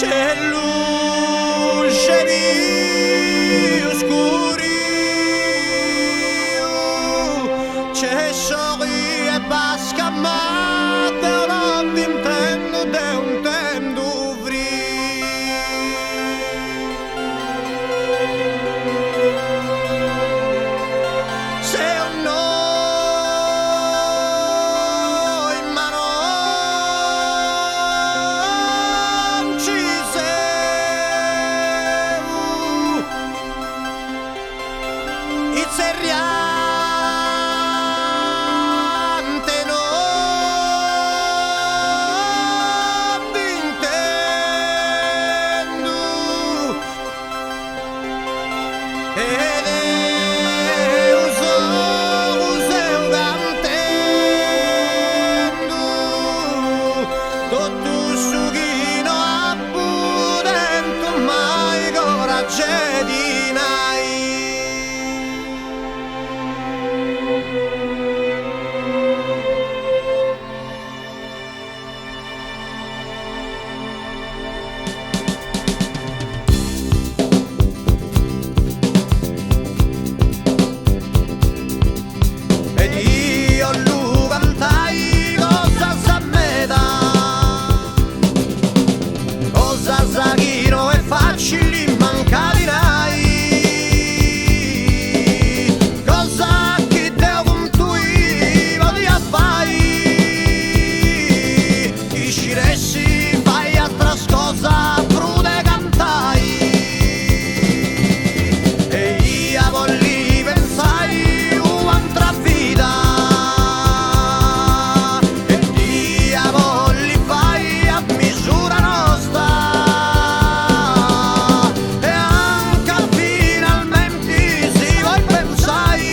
c'è luce di oscuri, c'è soli e basca ma te non intendo de un tempo free. Se un noi ma non ci sei, it's a riante non intendo ed useu cantendo tutto su chi no appudento mai coraggio di nai. Ed io lu cantai cosa sa me da, cosa sa chi no è facile mancarinai, cosa chi te contuivo di affai, chi ci ressi fai altra cosa prude cantai, e io volli pensai un'altra vita, e Dio volli fai a misura nostra, e anche finalmente si vuoi pensai,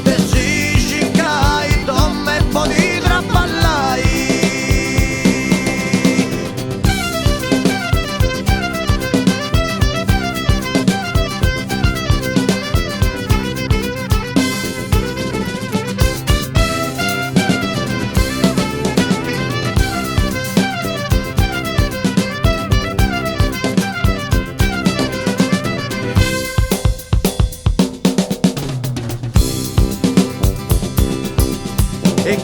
e si sciccai domme e poi ti traballai. E